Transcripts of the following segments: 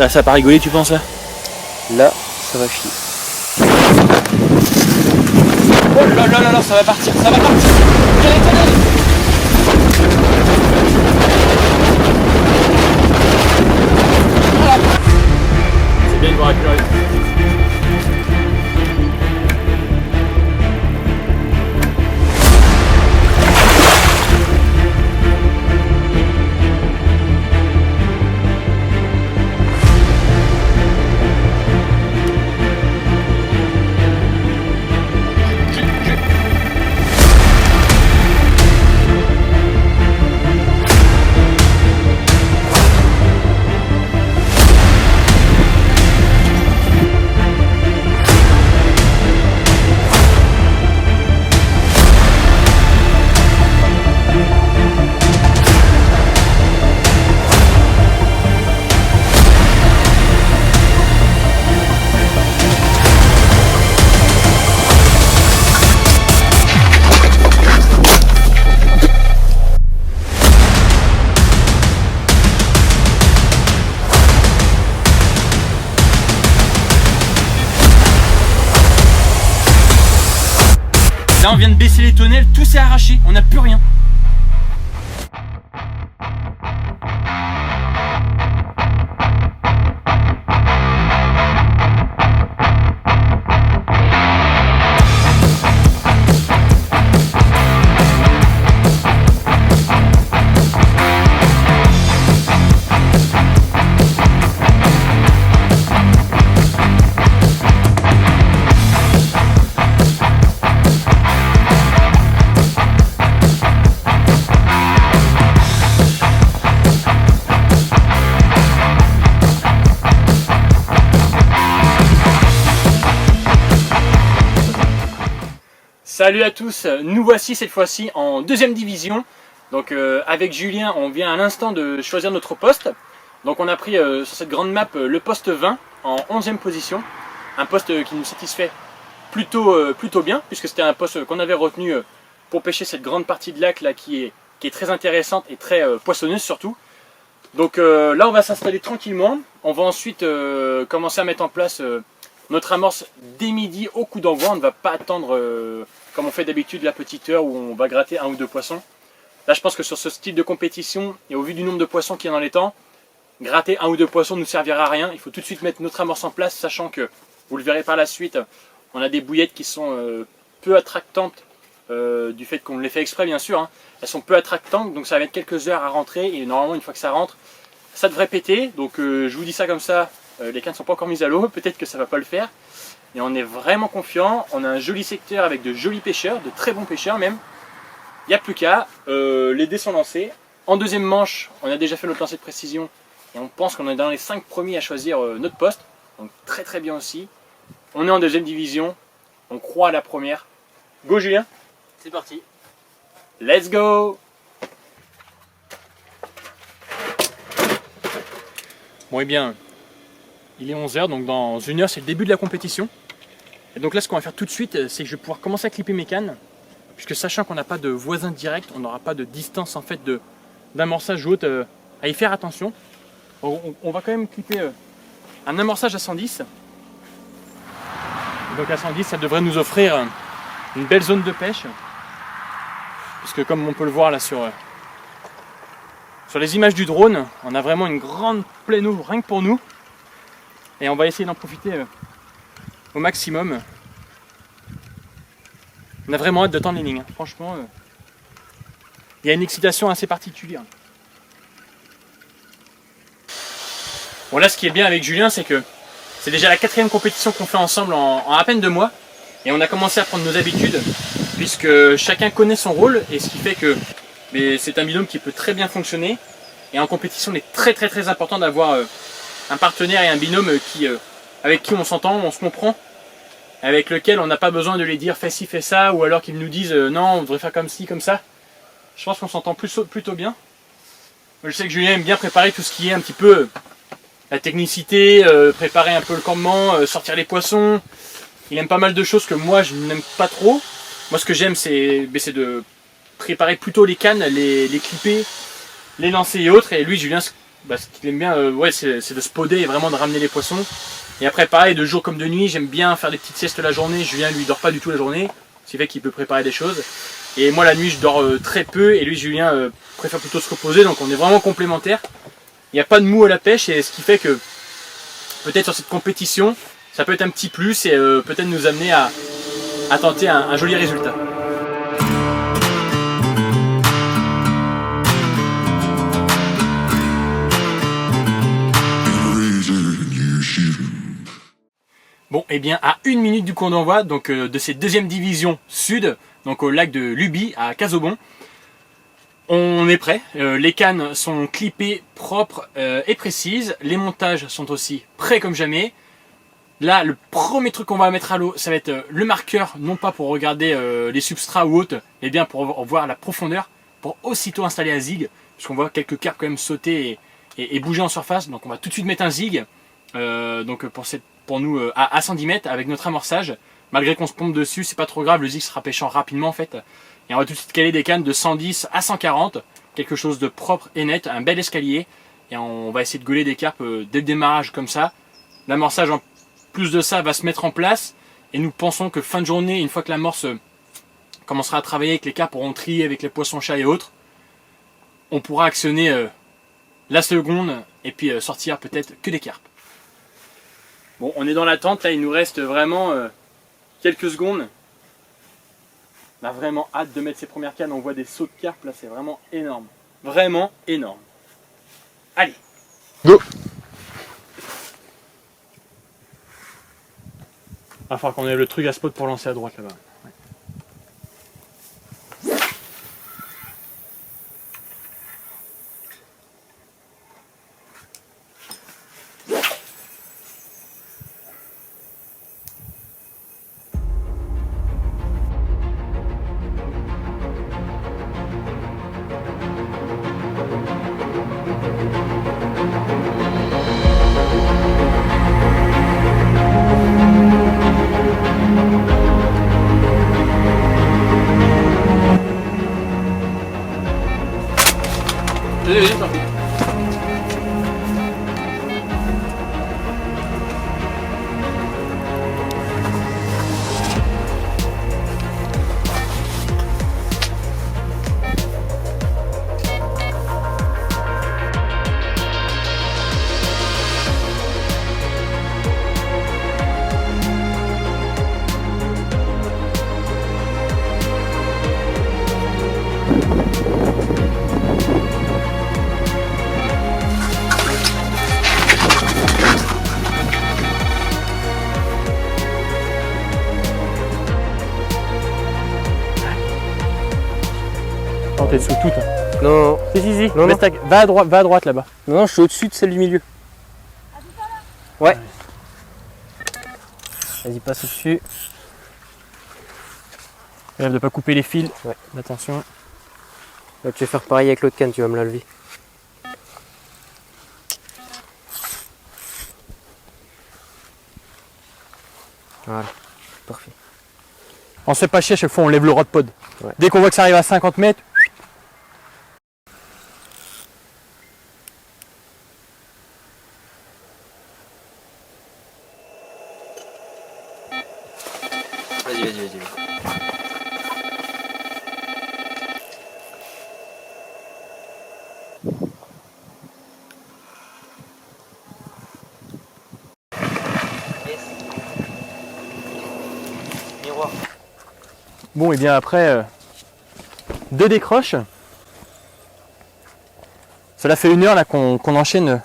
Ça va pas rigoler, tu penses là? Là, ça va chier. Oh là là là là, ça va partir, ça va partir. Voilà. C'est bien de voir récupérer. Là on vient de baisser les tonnelles, tout s'est arraché, on n'a plus rien. Salut à tous, nous voici cette fois-ci en deuxième division. Donc avec Julien, on vient à l'instant de choisir notre poste. Donc on a pris sur cette grande map le poste 20 en 11e position. Un poste qui nous satisfait plutôt bien, puisque c'était un poste qu'on avait retenu pour pêcher cette grande partie de lac là qui est très intéressante et très poissonneuse surtout. Donc là on va s'installer tranquillement. On va ensuite commencer à mettre en place notre amorce dès midi au coup d'envoi. On ne va pas attendre comme on fait d'habitude la petite heure où on va gratter un ou deux poissons. Là je pense que sur ce style de compétition et au vu du nombre de poissons qu'il y a dans les temps, gratter un ou deux poissons ne nous servira à rien. Il faut tout de suite mettre notre amorce en place, sachant que, vous le verrez par la suite, on a des bouillettes qui sont peu attractantes du fait qu'on les fait exprès bien sûr. Hein. Elles sont peu attractantes, donc ça va mettre quelques heures à rentrer et normalement une fois que ça rentre, ça devrait péter. Donc je vous dis ça comme ça, les cannes ne sont pas encore mises à l'eau, peut-être que ça ne va pas le faire. Et on est vraiment confiant, on a un joli secteur avec de jolis pêcheurs, de très bons pêcheurs même. Il n'y a plus qu'à, les dés sont lancés. En deuxième manche, on a déjà fait notre lancer de précision et on pense qu'on est dans les 5 premiers à choisir notre poste. Donc très bien aussi. On est en deuxième division, on croit à la première. Go Julien, C'est parti. let's go. Bon et bien, il est 11 h, donc dans une heure c'est le début de la compétition. Et donc là ce qu'on va faire tout de suite, c'est que je vais pouvoir commencer à clipper mes cannes. Puisque sachant qu'on n'a pas de voisin direct, on n'aura pas de distance en fait d'amorçage ou autre, à y faire attention. On va quand même clipper un amorçage à 110. Et donc à 110 ça devrait nous offrir une belle zone de pêche. Puisque comme on peut le voir là sur les images du drone, on a vraiment une grande pleine eau rien que pour nous. Et on va essayer d'en profiter au maximum. On a vraiment hâte de tendre les lignes. Franchement, il y a une excitation assez particulière. Bon là, ce qui est bien avec Julien, c'est que c'est déjà la 4e compétition qu'on fait ensemble en à peine 2 mois. Et on a commencé à prendre nos habitudes, puisque chacun connaît son rôle. Et ce qui fait que c'est un binôme qui peut très bien fonctionner. Et en compétition, il est très important d'avoir un partenaire et un binôme avec qui on s'entend, on se comprend, avec lequel on n'a pas besoin de les dire fais ci, fais ça, ou alors qu'ils nous disent non, on devrait faire comme ci, comme ça. Je pense qu'on s'entend plutôt bien. Moi, je sais que Julien aime bien préparer tout ce qui est un petit peu la technicité, préparer un peu le campement, sortir les poissons. Il aime pas mal de choses que moi je n'aime pas trop. Moi ce que j'aime c'est de préparer plutôt les cannes, les clipper, les lancer et autres. Et lui Julien bah, ce qu'il aime bien, ouais, c'est de spoder et vraiment de ramener les poissons. Et après, pareil, de jour comme de nuit, j'aime bien faire des petites siestes la journée. Julien, lui, dort pas du tout la journée, ce qui fait qu'il peut préparer des choses. Et moi, la nuit, je dors très peu, et lui, Julien, préfère plutôt se reposer, donc on est vraiment complémentaires. Il n'y a pas de mou à la pêche, et ce qui fait que peut-être sur cette compétition, ça peut être un petit plus et peut-être nous amener à tenter un joli résultat. Bon, et bien à 1 minute du coup d'envoi, donc de cette deuxième division sud, donc au lac de Luby à Casaubon, on est prêt. Les cannes sont clippées, propres et précises. Les montages sont aussi prêts comme jamais. Là, le premier truc qu'on va mettre à l'eau, ça va être le marqueur, non pas pour regarder les substrats ou autres, mais bien pour voir la profondeur, pour aussitôt installer un zig, puisqu'on voit quelques carpes quand même sauter et bouger en surface. Donc on va tout de suite mettre un zig, donc pour nous à 110 mètres avec notre amorçage. Malgré qu'on se pompe dessus, c'est pas trop grave, le zig sera pêchant rapidement en fait. Et on va tout de suite caler des cannes de 110 à 140, quelque chose de propre et net, un bel escalier. Et on va essayer de gauler des carpes dès le démarrage comme ça. L'amorçage en plus de ça va se mettre en place. Et nous pensons que fin de journée, une fois que l'amorce commencera à travailler, que les carpes auront trié avec les poissons-chats et autres, on pourra actionner la seconde et puis sortir peut-être que des carpes. Bon, on est dans l'attente, là il nous reste vraiment quelques secondes. On a vraiment hâte de mettre ces premières cannes, on voit des sauts de carpe, là c'est vraiment énorme. Vraiment énorme. Allez, go! Il va falloir qu'on ait le truc à spot pour lancer à droite là-bas. Ouais. Vas-y, sorti. T'es sous tout. Non, Si. Non, Baisse va à droite là-bas. non, je suis au-dessus de celle du milieu. Ouais. Vas-y, passe au-dessus. Regarde de pas couper les fils. Ouais. Attention. Là, tu vas faire pareil avec l'autre canne, tu vas me la lever. Voilà, parfait. On se fait pas chier, à chaque fois on lève le rod pod. Ouais. Dès qu'on voit que ça arrive à 50 mètres, Vas-y. Miroir. bon et bien après 2 décroches. Cela fait 1 heure là qu'on enchaîne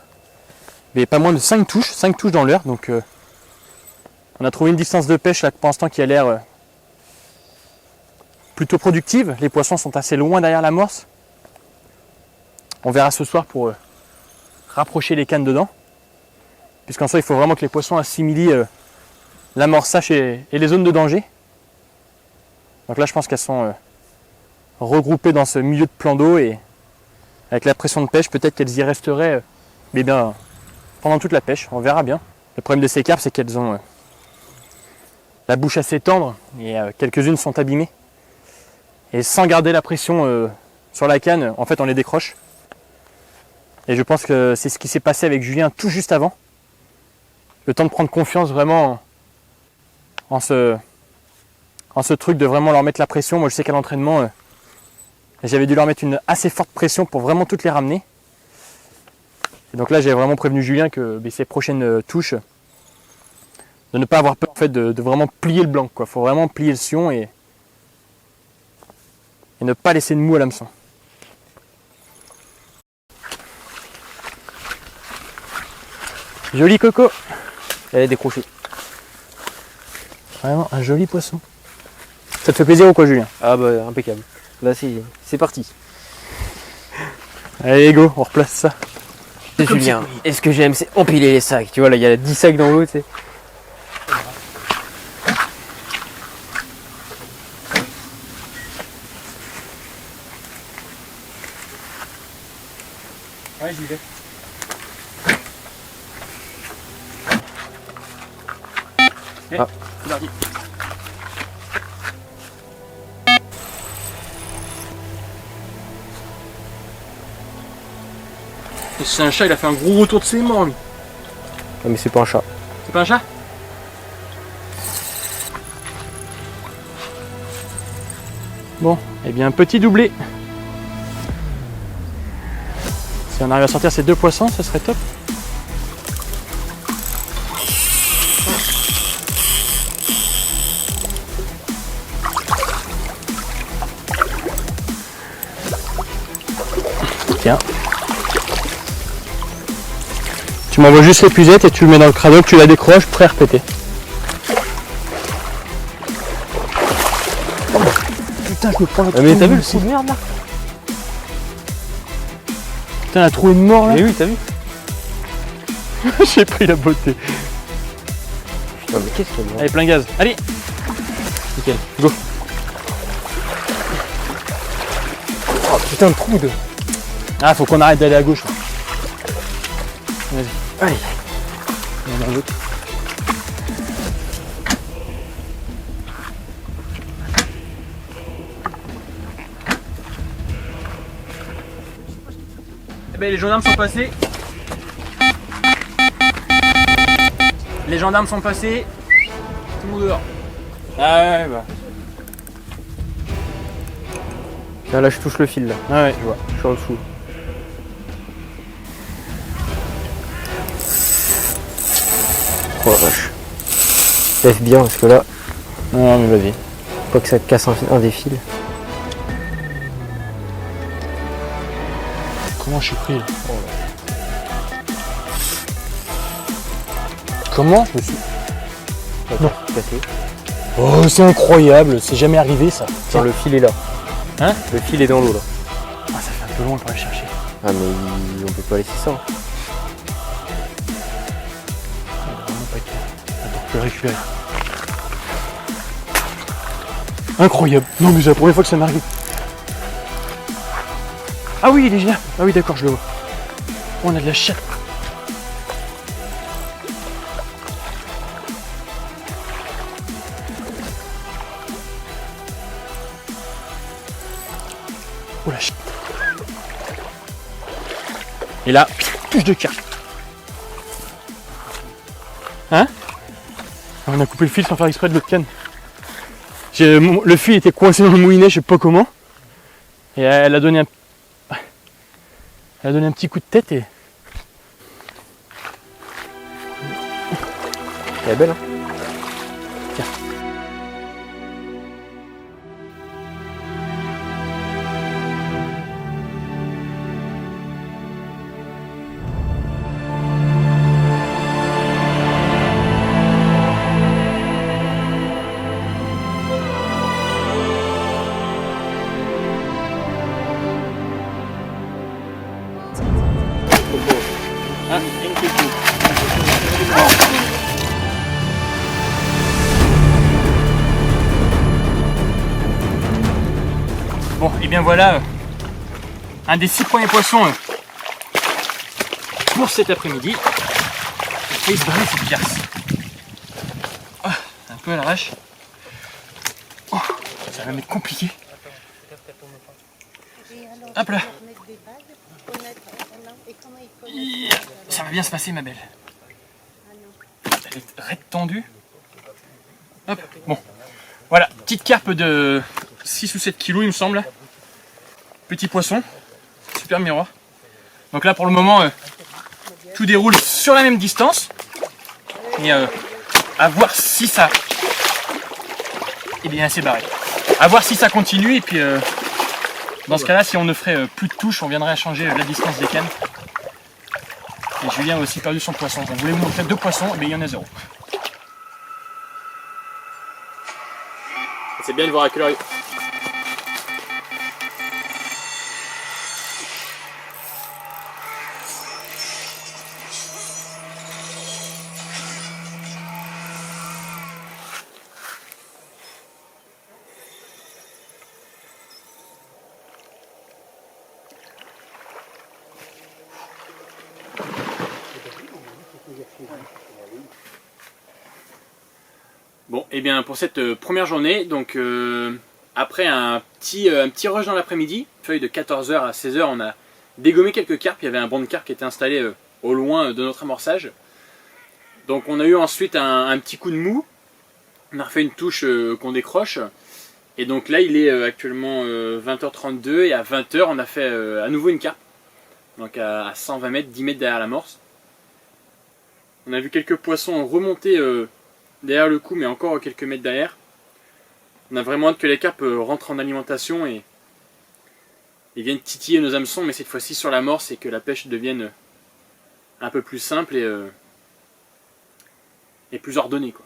mais pas moins de 5 touches dans l'heure. Donc on a trouvé une distance de pêche là pour l'instant qui a l'air plutôt productive. Les poissons sont assez loin derrière l'amorce. On verra ce soir pour rapprocher les cannes dedans. Puisqu'en soi il faut vraiment que les poissons assimilent l'amorçage et les zones de danger. Donc là je pense qu'elles sont regroupées dans ce milieu de plan d'eau et avec la pression de pêche peut-être qu'elles y resteraient mais bien, pendant toute la pêche, on verra bien. Le problème de ces carpes c'est qu'elles ont la bouche assez tendre et quelques-unes sont abîmées. Et sans garder la pression sur la canne, en fait on les décroche. Et je pense que c'est ce qui s'est passé avec Julien tout juste avant. Le temps de prendre confiance vraiment en ce truc de vraiment leur mettre la pression. Moi je sais qu'à l'entraînement, j'avais dû leur mettre une assez forte pression pour vraiment toutes les ramener. Et donc là j'ai vraiment prévenu Julien que ces prochaines touches, de ne pas avoir peur en fait, de vraiment plier le blanc. Il faut vraiment plier le sillon et ne pas laisser de mou à l'hameçon. Joli coco. Elle est décrochée. Vraiment un joli poisson. Ça te fait plaisir ou quoi Julien? Ah bah impeccable. Là c'est parti. Allez go, on replace ça. C'est Julien. Et ce que j'aime c'est empiler les sacs. Tu vois là il y a 10 sacs dans l'eau, tu sais. Ouais j'y vais. Ah. C'est parti. C'est un chat, il a fait un gros retour de ses mains lui. Non mais c'est pas un chat. C'est pas un chat? Bon, et bien un petit doublé. Si on arrive à sortir ces 2 poissons, ce serait top. Tiens. Tu m'envoies juste l'épuisette et tu le mets dans le crâne, tu la décroches, prêt à repéter. Putain, je me prends la Ah, mais t'as vu le coup de merde là? Putain, la trouée de mort là. Mais oui, t'as vu? J'ai pris la beauté. Putain, mais qu'est-ce qu'il y a? Allez, plein gaz. Allez. Nickel, go. Oh putain, le trou de. Ah, faut qu'on arrête d'aller à gauche. Vas-y. Allez. Il y en a un autre. Eh ben, les gendarmes sont passés. Les gendarmes sont passés. Tout le monde dehors. Ah ouais, bah. Tiens, là je touche le fil là. Ah ouais, je vois. Je suis en dessous. Oh la vache. Lève bien parce que là, Non, mais vas-y. pas que ça te casse un des fils. Comment je suis pris là? Comment je me suis... Non. Cassé. Oh, c'est incroyable, c'est jamais arrivé ça. Tiens, le fil est là. Hein? Le fil est dans l'eau là. Ah, ça fait un peu loin pour aller chercher. Ah mais on peut pas laisser ça. Ça va vraiment pas être clair. Attends, je peux le récupérer. Incroyable. Non, mais c'est la première fois que ça m'arrive. Ah oui, il est génial. Ah oui, d'accord, je le vois. Oh, on a de la chatte. Oh la chatte. Et là, touche de carte. Hein? On a coupé le fil sans faire exprès de l'autre canne. Le fil était coincé dans le moulinet, je sais pas comment. Et elle a donné un petit coup de tête et... Elle est belle hein. Tiens. Ah, une petite boue. Bon, et bien voilà un des 6 premiers poissons pour cet après-midi. Il faut se barrer cette pierce. Oh, un peu à l'arrache. Oh, ça va m'être compliqué. Hop là. Ça va bien se passer, ma belle. Elle est raide tendue. Hop, bon. Voilà, petite carpe de 6 ou 7 kilos, il me semble. Petit poisson. Super miroir. Donc là, pour le moment, tout déroule sur la même distance. Et à voir si ça... Eh bien, c'est barré. À voir si ça continue. Et puis, dans ce cas-là, si on ne ferait plus de touches, on viendrait à changer la distance des cannes. Et Julien a aussi perdu son poisson. On voulait vous montrer 2 poissons, mais il y en a 0. C'est bien de voir à quelle heure... Bon, et bien pour cette première journée, donc après un petit rush dans l'après-midi, feuille de 14h à 16h, on a dégommé quelques carpes. Il y avait un banc de carpes qui était installé au loin de notre amorçage. Donc on a eu ensuite un petit coup de mou, on a refait une touche qu'on décroche. Et donc là il est actuellement 20h32 et à 20h on a fait à nouveau une carpe. Donc à 120 mètres, 10 mètres derrière l'amorce. On a vu quelques poissons remonter derrière le coup, mais encore quelques mètres derrière. On a vraiment hâte que les carpes rentrent en alimentation et viennent titiller nos hameçons, mais cette fois-ci sur l'amorce, et que la pêche devienne un peu plus simple et plus ordonnée, quoi.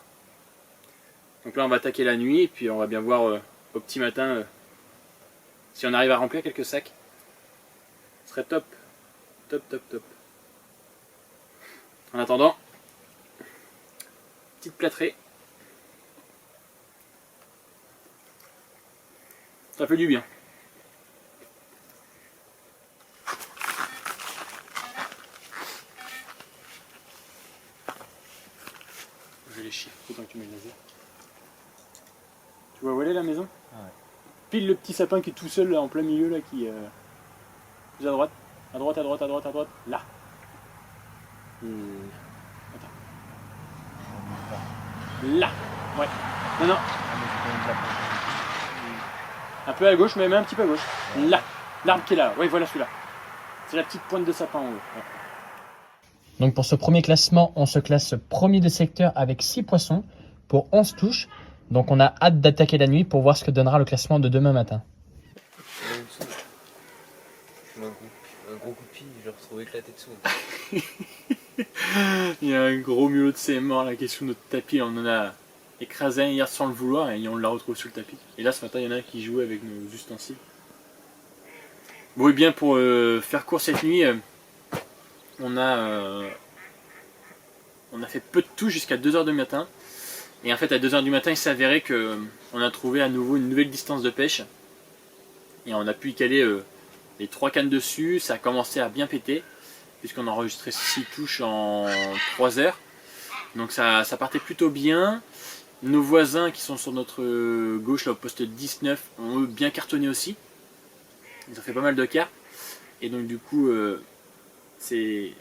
Donc là on va attaquer la nuit et puis on va bien voir au petit matin si on arrive à remplir quelques sacs. Ce serait top. Top, top, top. En attendant, petite plâtrée. Ça fait du bien. Je vais les chier, autant que tu mets le laser. Tu vois où elle est la maison? Ah ouais. Pile le petit sapin qui est tout seul là en plein milieu là qui plus à droite. À droite, à droite, à droite, à droite. Là. Attends. Là. Ouais. Non, non. Un peu à gauche, mais même un petit peu à gauche. Là. L'arbre qui est là. Oui, voilà celui-là. C'est la petite pointe de sapin en haut. Ouais. Donc pour ce premier classement, on se classe premier de secteur avec 6 poissons pour 11 touches. Donc on a hâte d'attaquer la nuit pour voir ce que donnera le classement de demain matin. Un gros coup de pied, je le retrouve éclaté dessous. Il y a un gros mulot de ces morts là qui est sous notre tapis. On en a écrasé un hier sans le vouloir et on l'a retrouvé sous le tapis. Et là ce matin il y en a un qui jouait avec nos ustensiles. Bon et bien pour faire court cette nuit, on a fait peu de touches jusqu'à 2h du matin. Et en fait à 2h du matin il s'avérait qu'on a trouvé à nouveau une nouvelle distance de pêche. Et on a pu y caler les 3 cannes dessus. Ça a commencé à bien péter puisqu'on a enregistré 6 touches en 3 heures. Donc ça partait plutôt bien. Nos voisins qui sont sur notre gauche là au poste 19 ont eux bien cartonné aussi. Ils ont fait pas mal de carpes. Et donc du coup c'est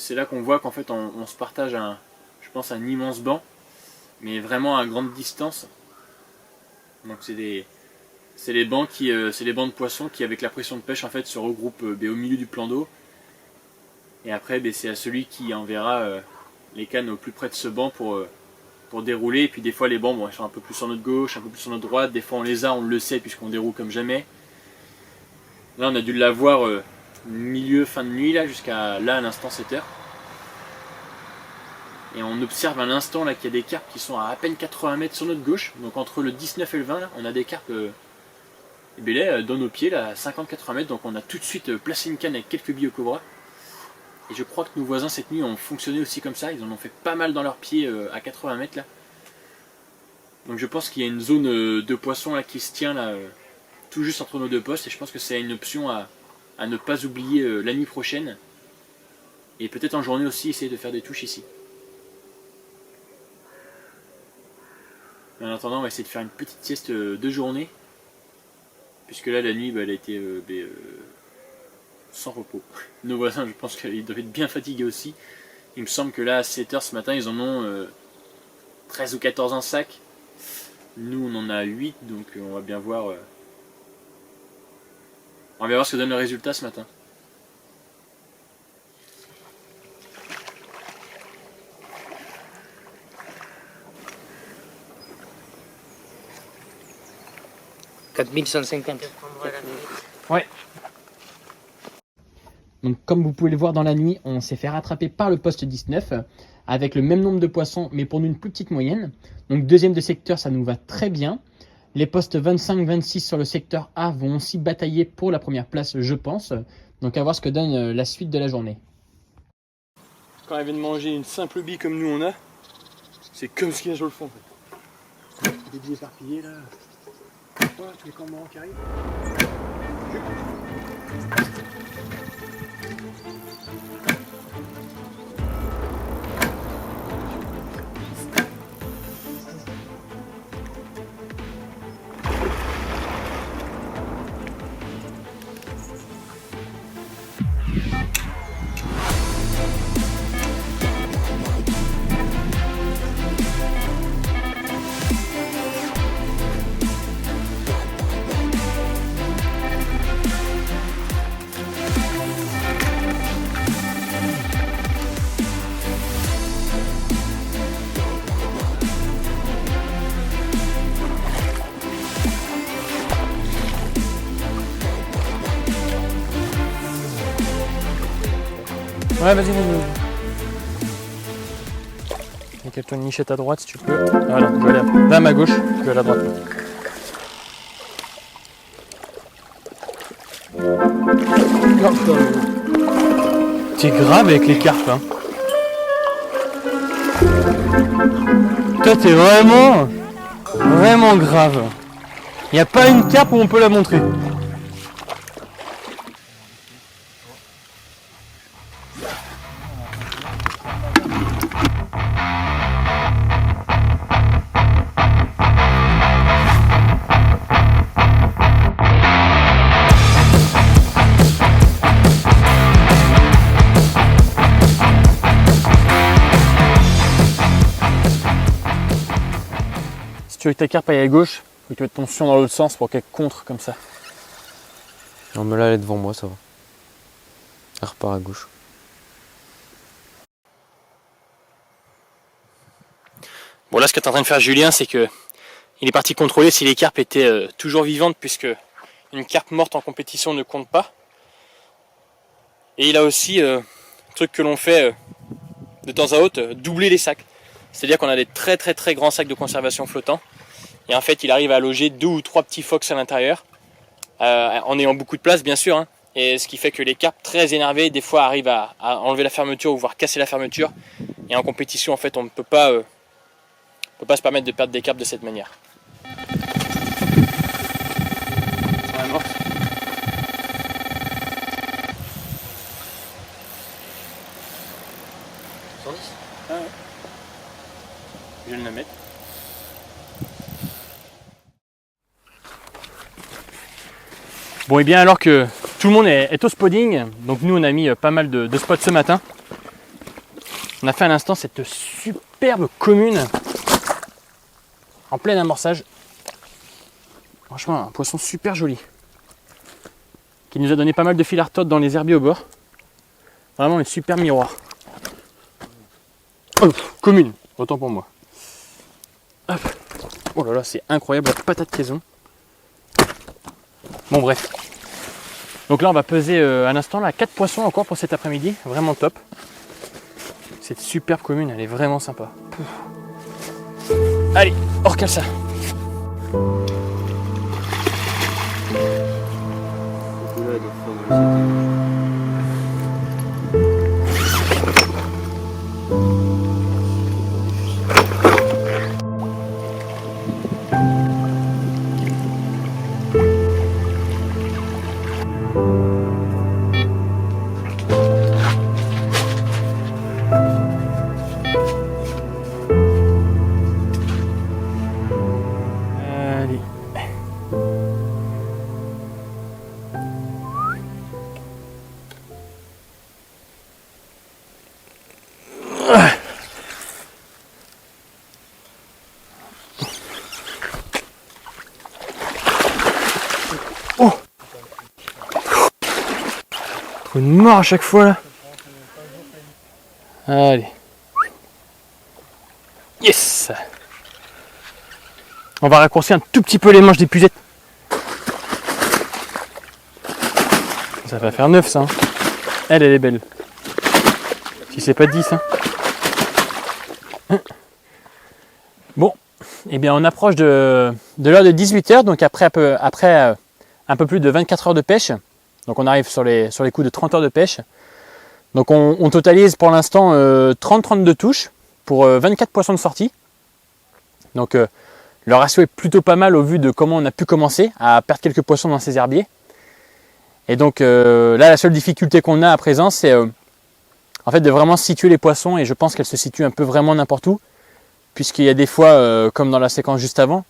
là qu'on voit qu'en fait on se partage je pense un immense banc, mais vraiment à grande distance. Donc c'est les bancs c'est les bancs de poissons qui avec la pression de pêche en fait se regroupent au milieu du plan d'eau. Et après c'est à celui qui enverra les cannes au plus près de ce banc pour dérouler. Et puis des fois les bancs ils sont un peu plus sur notre gauche, un peu plus sur notre droite. Des fois on les a, on le sait puisqu'on déroule comme jamais. Là on a dû l'avoir milieu fin de nuit là jusqu'à là à l'instant 7h. Et on observe à l'instant là qu'il y a des carpes qui sont à peine 80 mètres sur notre gauche. Donc entre le 19 et le 20 là, on a des carpes dans nos pieds là à 50-80 mètres. Donc on a tout de suite placé une canne avec quelques billes au cobra. Et je crois que nos voisins cette nuit ont fonctionné aussi comme ça. Ils en ont fait pas mal dans leurs pieds à 80 mètres là. Donc je pense qu'il y a une zone de poissons là qui se tient là tout juste entre nos deux postes. Et je pense que c'est une option à ne pas oublier la nuit prochaine. Et peut-être en journée aussi essayer de faire des touches ici. Mais en attendant on va essayer de faire une petite sieste de journée. Puisque là la nuit elle a été sans repos. Nos voisins, je pense qu'ils doivent être bien fatigués aussi. Il me semble que là, à 7 h ce matin, ils en ont 13 ou 14 en sac. Nous, on en a 8, donc on va bien voir. On va bien voir ce que donne le résultat ce matin. Ouais. Donc comme vous pouvez le voir dans la nuit, on s'est fait rattraper par le poste 19 avec le même nombre de poissons mais pour une plus petite moyenne. Donc deuxième de secteur, ça nous va très bien. Les postes 25-26 sur le secteur A vont aussi batailler pour la première place, je pense. Donc à voir ce que donne la suite de la journée. Quand elle vient de manger une simple bille comme nous on a, c'est comme ce qu'il y a sur le fond en fait. Des billes éparpillés là. Voilà, tous les cormorans qui arrivent. Ouais, vas-y, vas-y. Il y a quelques nichettes à droite si tu peux. Voilà, tu vas aller là à ma gauche, tu vas aller à droite. T'es grave avec les carpes, hein. Toi, t'es vraiment grave. Il n'y a pas une carpe où on peut la montrer. Si tu veux que ta carpe aille à gauche, il faut que tu mettes ton fion dans l'autre sens pour qu'elle contre comme ça. Non mais là elle est devant moi, ça va. Elle repart à gauche. Bon là ce qu'est en train de faire Julien, c'est que il est parti contrôler si les carpes étaient toujours vivantes, puisque une carpe morte en compétition ne compte pas. Et il a aussi un truc que l'on fait de temps à autre, doubler les sacs. C'est-à-dire qu'on a des très grands sacs de conservation flottants. Et en fait, il arrive à loger 2 ou 3 petits fox à l'intérieur, en ayant beaucoup de place bien sûr. Hein. Et ce qui fait que les carpes très énervées, des fois arrivent à enlever la fermeture ou voire casser la fermeture. Et en compétition, en fait, on ne peut pas se permettre de perdre des carpes de cette manière. Je vais le mettre. Bon, et bien alors que tout le monde est au spotting, donc nous on a mis pas mal de spots ce matin. On a fait à l'instant cette superbe commune en plein amorçage. Franchement, un poisson super joli qui nous a donné pas mal de fil à retordre dans les herbiers au bord. Vraiment une super miroir. Oh, commune, autant pour moi. Hop. Oh là là, c'est incroyable, la patate caison. Bon bref. Donc là on va peser à l'instant là 4 poissons encore pour cet après-midi, vraiment top. Cette superbe commune, elle est vraiment sympa. Pouf. Allez, on recale ça. Oh, trop une mort à chaque fois là. Allez. Yes. On va raccourcir un tout petit peu les manches des pucettes. Ça va faire 9 ça. Hein. Elle est belle. Si c'est pas 10. Hein. Bon, eh bien on approche de l'heure de 18h, donc après un peu plus de 24 heures de pêche. Donc on arrive sur les coups de 30 heures de pêche. Donc on totalise pour l'instant 30-32 touches pour 24 poissons de sortie. Donc le ratio est plutôt pas mal au vu de comment on a pu commencer à perdre quelques poissons dans ces herbiers. Et donc là la seule difficulté qu'on a à présent c'est en fait de vraiment situer les poissons, et je pense qu'elle se situe un peu vraiment n'importe où, puisqu'il y a des fois comme dans la séquence juste avant,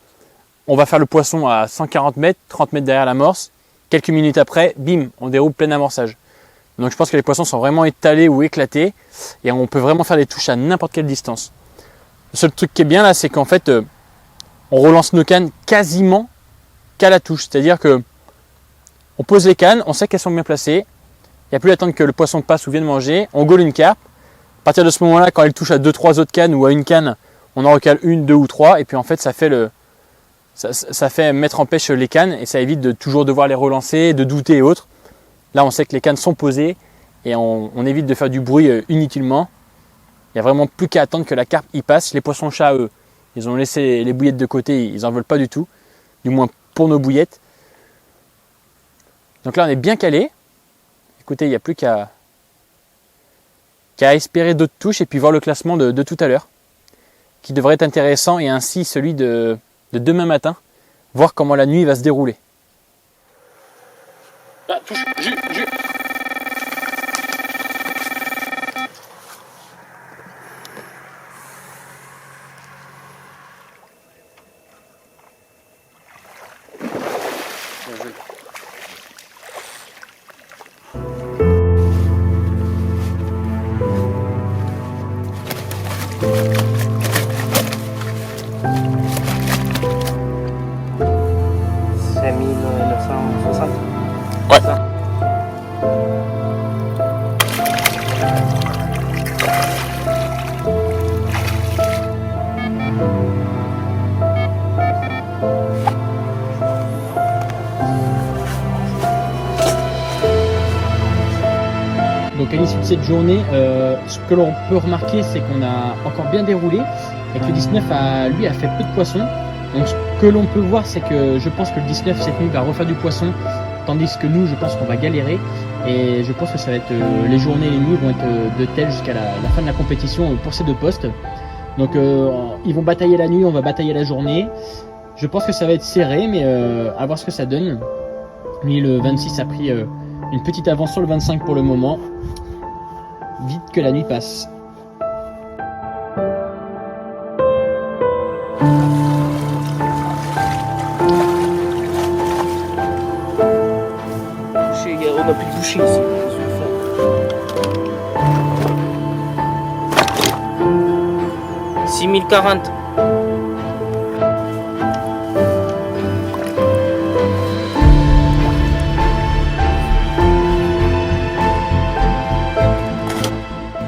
on va faire le poisson à 140 mètres, 30 mètres derrière l'amorce, quelques minutes après, bim, on déroule plein amorçage. Donc je pense que les poissons sont vraiment étalés ou éclatés, et on peut vraiment faire des touches à n'importe quelle distance. Le seul truc qui est bien là, c'est qu'en fait on relance nos cannes quasiment qu'à la touche, c'est-à-dire que on pose les cannes, on sait qu'elles sont bien placées, il n'y a plus à attendre que le poisson passe ou vienne manger, on gaule une carpe. À partir de ce moment-là, quand elle touche à 2-3 autres cannes ou à une canne, on en recale 1, 2 ou 3, et puis en fait ça fait mettre en pêche les cannes, et ça évite de toujours devoir les relancer, de douter et autres. Là on sait que les cannes sont posées, et on évite de faire du bruit inutilement. Il n'y a vraiment plus qu'à attendre que la carpe y passe. Les poissons-chats, eux, ils ont laissé les bouillettes de côté, ils n'en veulent pas du tout, du moins pour nos bouillettes. Donc là on est bien calé. Écoutez, il n'y a plus qu'à espérer d'autres touches et puis voir le classement de tout à l'heure, qui devrait être intéressant, et ainsi celui de demain matin, voir comment la nuit va se dérouler. Ah, touche, jus. C'est 1960. Ouais. Ça. Donc à l'issue de cette journée, ce que l'on peut remarquer, c'est qu'on a encore bien déroulé, et que le 19 a fait peu de poissons. Donc ce que l'on peut voir, c'est que je pense que le 19 cette nuit va refaire du poisson, tandis que nous, je pense qu'on va galérer, et je pense que ça va être les journées et les nuits vont être de telles jusqu'à la fin de la compétition pour ces deux postes. Donc ils vont batailler la nuit, on va batailler la journée. Je pense que ça va être serré, mais à voir ce que ça donne. Lui, le 26 a pris une petite avance sur le 25 pour le moment. Vite que la nuit passe. On n'a plus de bouchée ici. 6040.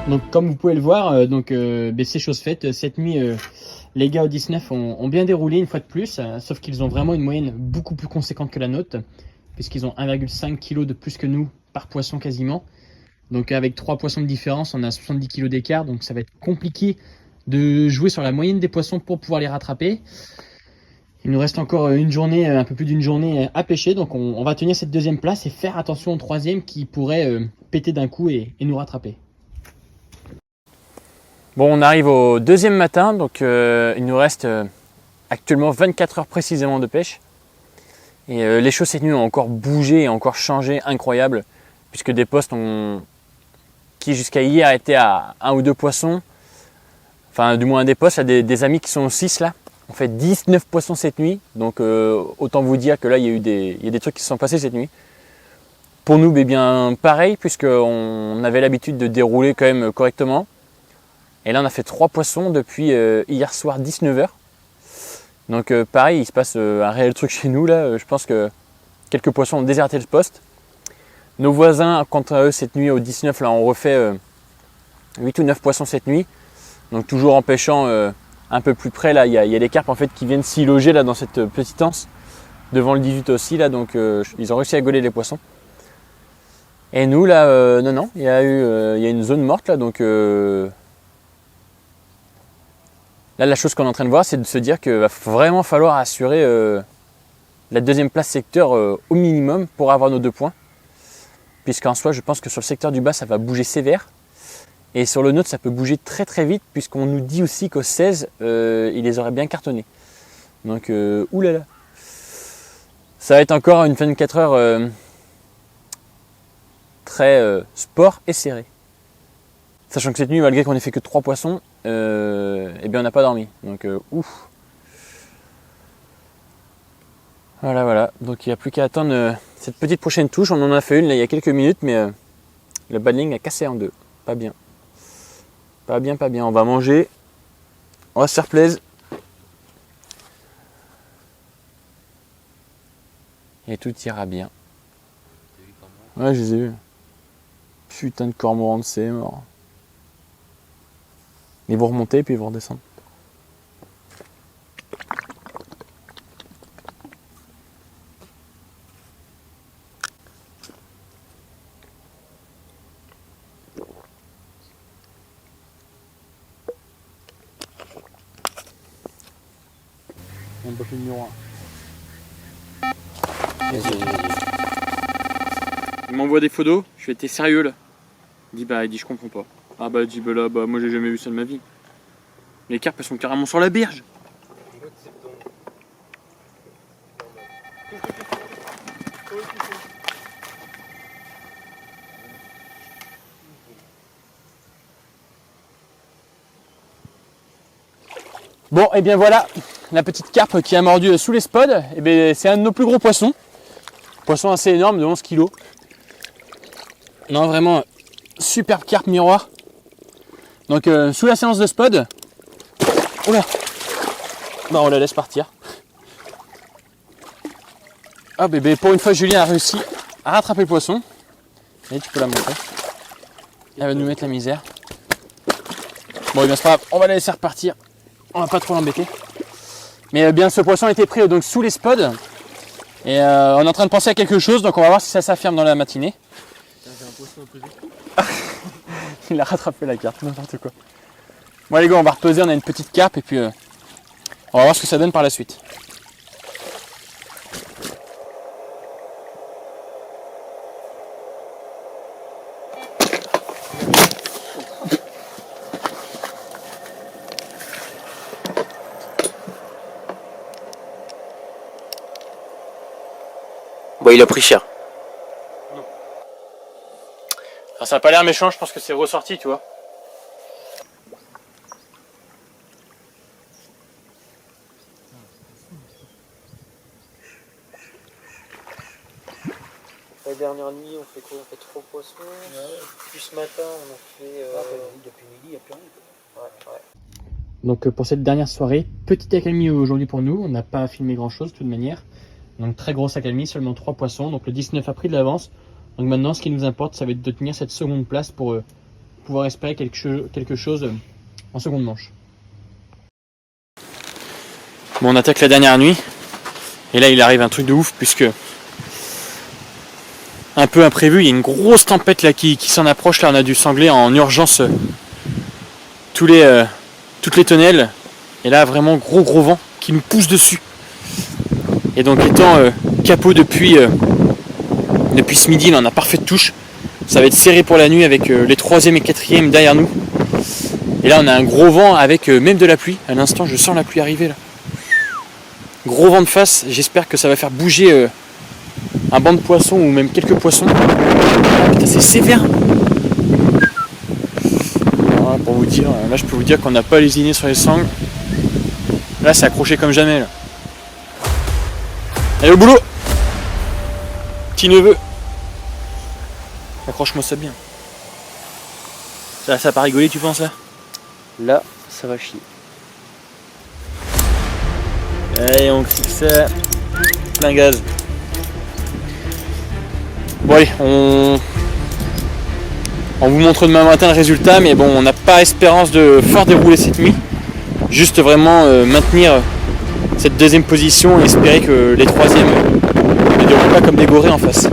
Donc comme vous pouvez le voir, c'est chose faite. Cette nuit, les gars au 19 ont bien déroulé une fois de plus, sauf qu'ils ont vraiment une moyenne beaucoup plus conséquente que la nôtre, puisqu'ils ont 1,5 kg de plus que nous par poisson quasiment. Donc avec 3 poissons de différence, on a 70 kg d'écart, donc ça va être compliqué de jouer sur la moyenne des poissons pour pouvoir les rattraper. Il nous reste encore une journée, un peu plus d'une journée à pêcher, donc on va tenir cette deuxième place et faire attention au troisième qui pourrait péter d'un coup et nous rattraper. Bon, on arrive au deuxième matin, donc il nous reste actuellement 24 heures précisément de pêche. Et les choses cette nuit ont encore bougé et encore changé, incroyable, puisque des postes qui jusqu'à hier étaient à 1 ou 2 poissons, enfin du moins un des postes, il y a des amis qui sont 6 là, on fait 19 poissons cette nuit, donc autant vous dire que là il y a des trucs qui se sont passés cette nuit. Pour nous, bien pareil, puisqu'on avait l'habitude de dérouler quand même correctement. Et là on a fait 3 poissons depuis hier soir 19h. Donc pareil, il se passe un réel truc chez nous là. Je pense que quelques poissons ont déserté le poste. Nos voisins, quant à eux, cette nuit au 19, là on refait 8 ou 9 poissons cette nuit. Donc toujours en pêchant un peu plus près, là il y a des carpes en fait qui viennent s'y loger là dans cette petite anse. Devant le 18 aussi là, donc ils ont réussi à gauler les poissons. Et nous là, non, il y a une zone morte là, donc là la chose qu'on est en train de voir, c'est de se dire qu'il va vraiment falloir assurer la deuxième place secteur au minimum pour avoir nos 2 points. Puisqu'en soi, je pense que sur le secteur du bas, ça va bouger sévère. Et sur le nôtre, ça peut bouger très très vite, puisqu'on nous dit aussi qu'au 16, il les aurait bien cartonnés. Donc, oulala. Ça va être encore une 24 heures très sport et serré. Sachant que cette nuit, malgré qu'on ait fait que 3 poissons, eh bien on n'a pas dormi. Donc, ouf. Voilà. Donc il n'y a plus qu'à attendre cette petite prochaine touche. On en a fait une là, il y a quelques minutes, mais le badling a cassé en 2. Pas bien. Pas bien. On va manger. On va se faire plaisir. Et tout ira bien. Ouais, je les ai vus. Putain de cormorant, c'est mort. Ils vont remonter puis ils vont redescendre. On peut plus de miroir. Il m'envoie des photos, je fais t'es sérieux là? Il dit je comprends pas. Ah bah moi j'ai jamais vu ça de ma vie. Les carpes elles sont carrément sur la berge. Bon et bien voilà, la petite carpe qui a mordu sous les spods, et bien c'est un de nos plus gros poissons. Poisson assez énorme de 11 kg. Non vraiment superbe carpe miroir. Donc sous la séance de spod. Oula. Bah on la laisse partir. Ah bébé, pour une fois Julien a réussi à rattraper le poisson. Et tu peux la montrer. Elle va nous mettre la misère. Bon et bien c'est pas grave, on va la laisser repartir. On va pas trop l'embêter. Mais bien ce poisson a été pris donc sous les spods. Et on est en train de penser à quelque chose, donc on va voir si ça s'affirme dans la matinée. J'ai un poisson à peser. Il a rattrapé la carpe, n'importe quoi. Bon les gars, on va repeser, on a une petite carpe et puis on va voir ce que ça donne par la suite. Bon, il a pris cher. Alors, ça n'a pas l'air méchant, je pense que c'est ressorti, tu vois. La dernière nuit, on fait quoi? On fait 3 poissons. Ouais. Puis ce matin, on a fait. Depuis midi, il n'y a plus rien. Ouais. Donc pour cette dernière soirée, petite accalmie aujourd'hui pour nous, on n'a pas filmé grand chose de toute manière. Donc très grosse accalmie, seulement 3 poissons, donc le 19 a pris de l'avance. Donc maintenant ce qui nous importe, ça va être de tenir cette seconde place pour pouvoir espérer quelque chose en seconde manche. Bon, on attaque la dernière nuit, et là il arrive un truc de ouf puisque un peu imprévu, il y a une grosse tempête là qui s'en approche, là on a dû sangler en urgence toutes les tonnelles, et là vraiment gros vent qui nous pousse dessus. Et donc étant capot depuis ce midi, là on a parfaite touche. Ça va être serré pour la nuit avec les 3e et 4e derrière nous. Et là on a un gros vent avec même de la pluie. À l'instant je sens la pluie arriver là. Gros vent de face, j'espère que ça va faire bouger un banc de poissons ou même quelques poissons. Ah, putain c'est sévère. Voilà, pour vous dire, là je peux vous dire qu'on n'a pas lésiné sur les sangles. Là c'est accroché comme jamais là. Allez au boulot, petit neveu. Accroche-moi ça bien. Ça va pas rigoler, tu penses là? Là, ça va chier. Allez, on clique ça. Plein gaz. Bon allez, on vous montre demain matin le résultat, mais bon, on n'a pas espérance de fort dérouler cette nuit. Juste vraiment maintenir cette deuxième position et espérer que les troisièmes ne déroulent pas comme des gorées en face.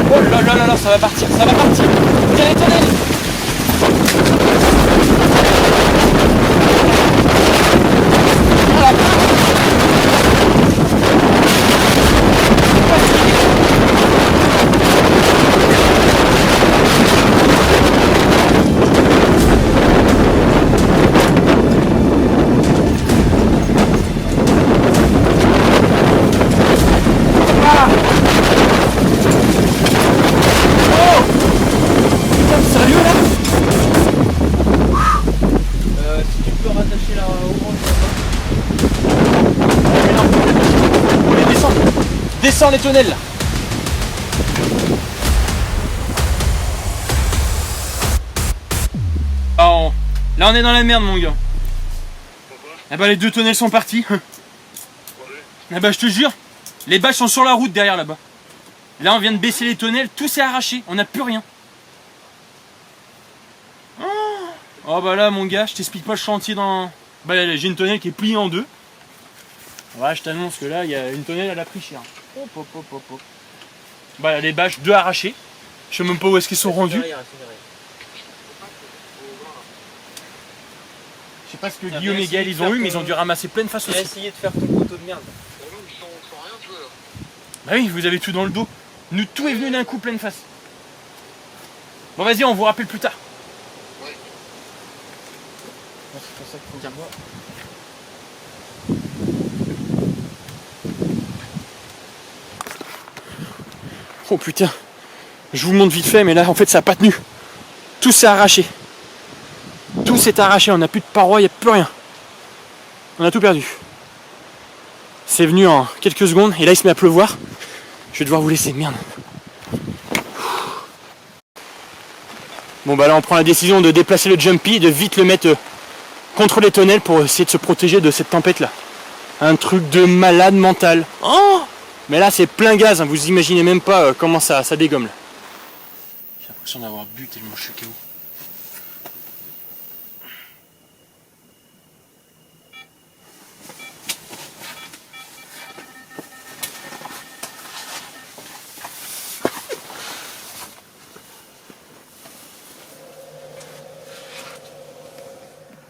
Oh là là là là, ça va partir, ça va partir. Viens les tunnels. Descends les tunnels là. Oh, là on est dans la merde mon gars. Ah bah les deux tunnels sont partis. Ah bah je te jure, les bâches sont sur la route derrière là-bas. Là on vient de baisser les tunnels, tout s'est arraché, on n'a plus rien. Oh bah là mon gars, je t'explique pas le chantier dans... Bah j'ai une tonnelle qui est pliée en deux. Ouais, je t'annonce que là il y a une tonnelle, elle a pris cher. Hop, hop, hop, hop, hop. Bah les bâches, deux arrachées. Je sais même pas où est-ce qu'ils sont rendus. Je sais pas ce que Guillaume et Gaël ils ont eu, mais ils ont dû ramasser pleine face aussi. Essayé de faire ton poteau de merde. Bah oui, vous avez tout dans le dos. Nous, tout est venu d'un coup pleine face. Bon vas-y, on vous rappelle plus tard. C'est pour ça qu'il faut dire moi. Oh putain, je vous montre vite fait, mais là en fait ça n'a pas tenu. Tout s'est arraché. Tout s'est arraché, on n'a plus de parois, il n'y a plus rien. On a tout perdu. C'est venu en quelques secondes et là il se met à pleuvoir. Je vais devoir vous laisser, merde. Bon bah là on prend la décision de déplacer le jumpy, de vite le mettre contre les tonnelles pour essayer de se protéger de cette tempête là. Un truc de malade mental. Oh, mais là c'est plein gaz, hein. Vous imaginez même pas comment ça dégomme là. J'ai l'impression d'avoir bu tellement je suis KO.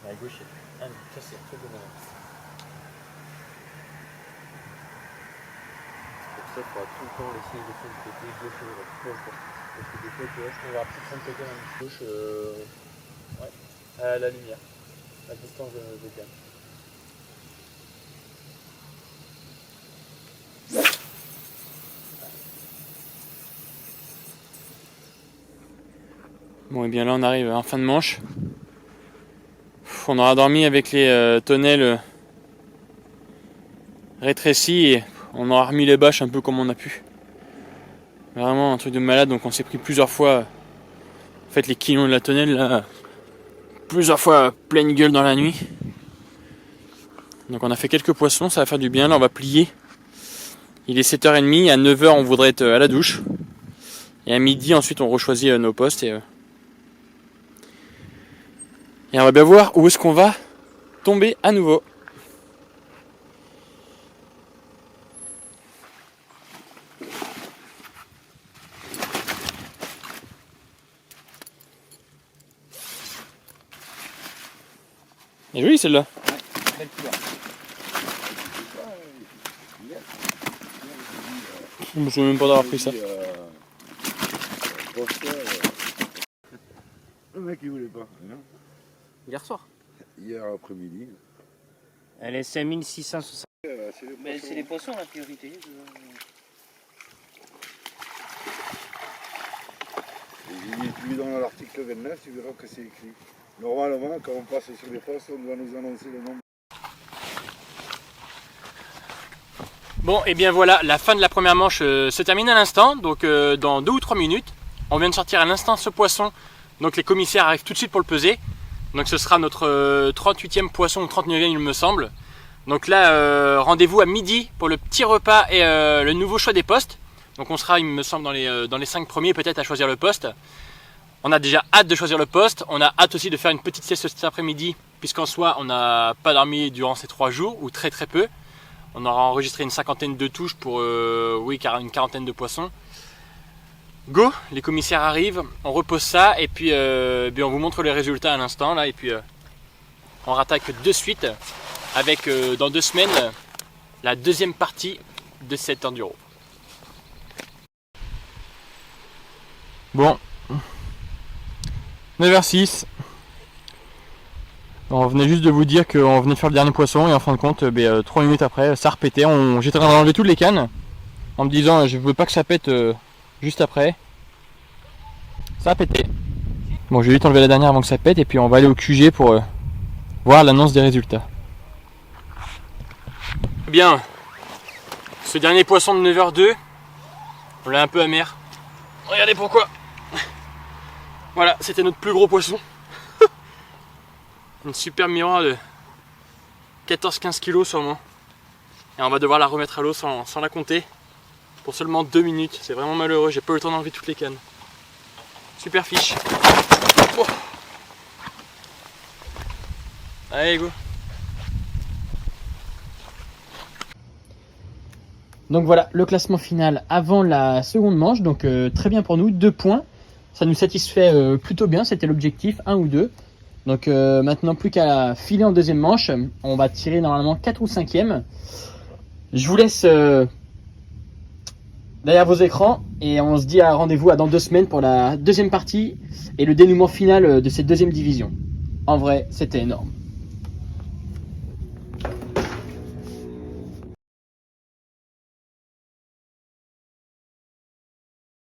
À gauche, ça c'est un truc de malade. Pour ça, il faudra tout le temps laisser les fois de côté, gauche et droite, peu importe. Parce que des fois, tu vois, je trouve plus de côté dans la gauche, ouais, à la lumière, à distance de gamme. Bon et bien là on arrive en fin de manche. On aura dormi avec les tonnelles rétrécies et on aura remis les bâches un peu comme on a pu. Vraiment un truc de malade, donc on s'est pris plusieurs fois en fait les quilons de la tonnelle là, plusieurs fois pleine gueule dans la nuit. Donc on a fait quelques poissons, ça va faire du bien, là on va plier. Il est 7h30, à 9h on voudrait être à la douche. Et à midi ensuite on rechoisit nos postes et on va bien voir où est-ce qu'on va tomber à nouveau. Et jolie celle-là. Belle couleur. Je me souviens même pas d'avoir pris ça. Le mec il voulait pas. Non. Hier soir. Hier après-midi. Elle est 5660. Mais C'est les poissons la priorité. Tu lis dans l'article 29, tu verras que c'est écrit. Normalement, quand on passe sur les postes, on doit nous annoncer le nombre. Bon et bien voilà, la fin de la première manche se termine à l'instant, donc dans 2 ou 3 minutes, On vient de sortir à l'instant ce poisson, donc les commissaires arrivent tout de suite pour le peser. Donc ce sera notre 38e poisson ou 39e il me semble. Donc là rendez-vous à midi pour le petit repas et le nouveau choix des postes. Donc on sera il me semble dans les 5 premiers peut-être à choisir le poste. On a déjà hâte de choisir le poste, on a hâte aussi de faire une petite sieste cet après-midi puisqu'en soi on n'a pas dormi durant ces 3 jours ou très peu. On aura enregistré une 50aine de touches pour une 40aine de poissons. Go, les commissaires arrivent, on repose ça et puis on vous montre les résultats à l'instant là et puis on rattaque de suite avec dans 2 semaines la deuxième partie de cet enduro. Bon, 9h06. On venait juste de vous dire qu'on venait de faire le dernier poisson et en fin de compte 3 minutes après ça repétait. J'étais en train d'enlever toutes les cannes en me disant je veux pas que ça pète juste après. Ça a pété. Bon, je vais vite enlever la dernière avant que ça pète et puis on va aller au QG pour voir l'annonce des résultats. Bien, ce dernier poisson de 9h02, on l'a un peu amer. Regardez pourquoi. Voilà, c'était notre plus gros poisson. Une super miroir de 14-15 kg sûrement. Et on va devoir la remettre à l'eau sans la compter. Pour seulement 2 minutes. C'est vraiment malheureux, j'ai pas eu le temps d'enlever toutes les cannes. Super fiche. Oh. Allez, go. Donc voilà, le classement final avant la seconde manche. Donc très bien pour nous, 2 points. Ça nous satisfait plutôt bien, c'était l'objectif, 1 ou 2. Donc maintenant plus qu'à filer en deuxième manche. On va tirer normalement 4 ou 5e. Je vous laisse derrière vos écrans et on se dit à rendez-vous dans 2 semaines pour la deuxième partie et le dénouement final de cette deuxième division. En vrai, c'était énorme.